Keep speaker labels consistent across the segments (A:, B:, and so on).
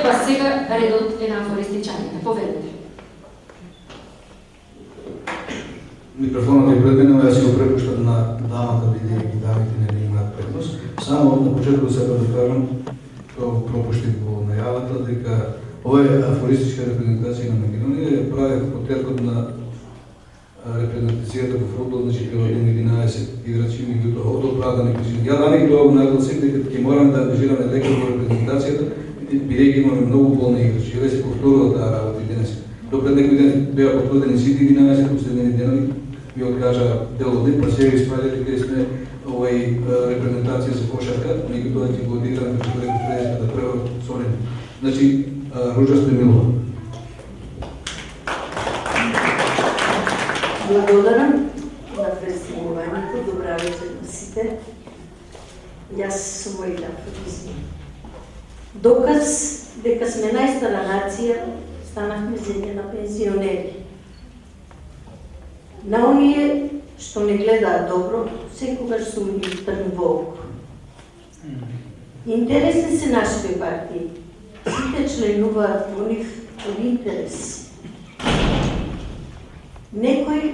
A: па сега редот е на афористичаните. Поведете.
B: Микрофонот е пред мене, јас го препуштам на дамата, бидејќи дамите не имаат предност. Само на почетокот сакам да кажам, што пропуштив во најавата, дека ова е афористичка репрезентација на Македонија, ја правев почетокот на репрезентацијата во фудбал, значи преводим 11 играчи, меѓутоа од оправдани причини. Ја данеј тоа го нагласив дека ќе морам да ангажираме лекар во репрезентацијата, бидејќи имаме многу болни играчи. Еве се повторува таа работа и денес. До пред некој ден беа потврдени сите 11 последни денови, ми откажа дел од нив, па сега испаѓа дека сме овај репрезентација за кошарка, меѓутоа ќе го одиграме како репрезентација да прва Солин. Значи Ружа Стемилова.
C: Благодарам на представувањето, добра вечер на сите. Јас сум моите афоризми. Доказ дека сме најстара нација, станахме земја на пензионери. На оние што не гледаат добро, секогаш сум ги трн во око. Интересни се нашите партии. Сите членуваат во нив од интерес. Некој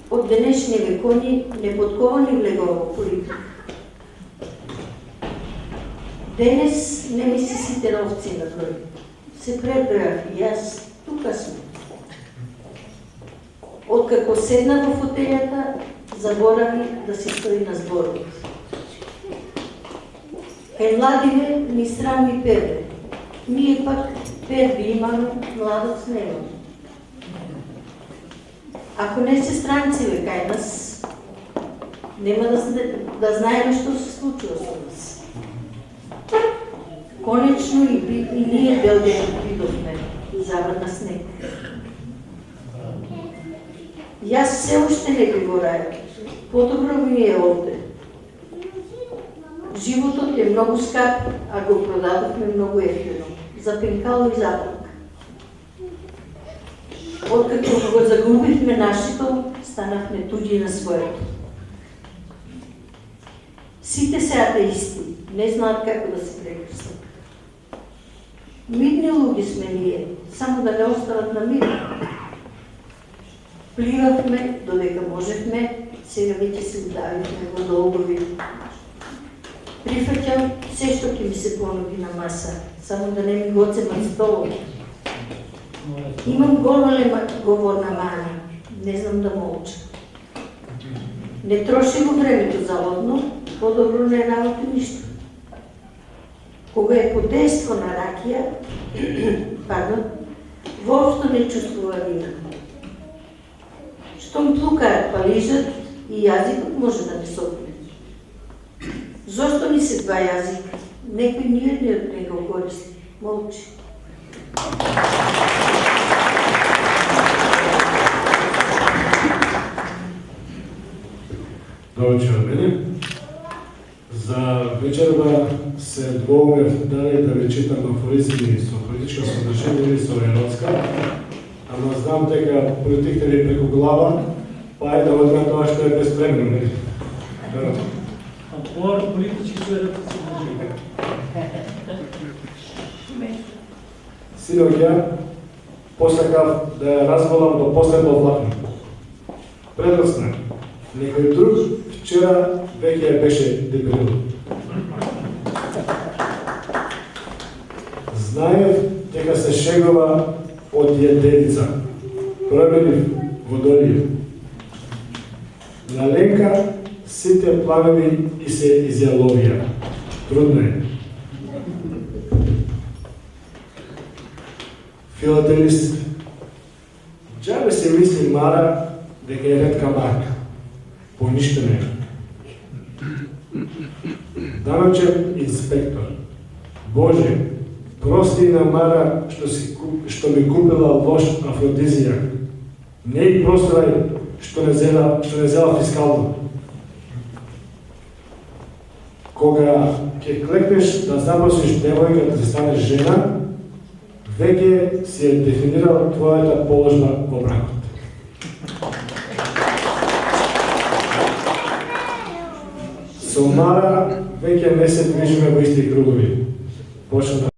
C: од денешни векони неподковани влегува во политика. Денес не ми се сите овци на број. Се пребројав и јас, тука сме. Откако седна во фотелјата, заборави да се стои на зборот. Кај младиве ни срами перде. Ние пак перди имаме, младост немаме. Ако не се странциве кај нас, нема да знаеме што се случува со нас. Конечно и ние Белгија видовме заврна снег. Јас се уште не би го раја. Подобро ми е овде. Животот е многу скап, а го продадохме многу ефтино. За пенкало и запак. Откако го загубивме нашето, станахме туѓи на своето. Сите се атеисти, не знаат како да се прекрстат. Мирни луѓе сме ние, само да не остават на мир. Пливавме додека можевме, сега веќе се удавивме во долгови. Прифаќам се што ќе ми се понуди на маса, само да не ми го цемат столот. Имам говорна мана, не знам да молча. Не трошим времето залудно, подобро не работи ништо. Кога е под дејство на ракија, воопшто не чувствува вина. Штом плукаат па лижат, и јазикот може да не сопне. Зошто ни се два јазика? Некој не го користи. Молчи.
D: Добро вечер од мене. За вечерва се договорив дали да ви читам афоризми со политичка содржина или со еротска, ама знам дека политиката ви преку глава, па е да одна тоа што е безпремно, нели?
E: Отбор политички со еротска содржина.
D: Синоќа посакав да ја разболам до последно влакно. Предрасна, некој друг вчера веќе ја беше дебелил. Знаев дека се шегова од једелица. Променив водолија. На Ленка сите планови и се изјаловија. Трудно е. Филателист. Џабе се мисли Мара дека е ретка марка. Поништена е. Даночен инспектор. Боже, прости на Мара што ми купила лош афродизијак. Не и просторај што не зела фискално. Кога ќе клекнеш да запросиш девојка да станеш жена, веќе си е дефинирал твојата положба во бракот. Со Мара веќе не се движиме во исти кругови. Почна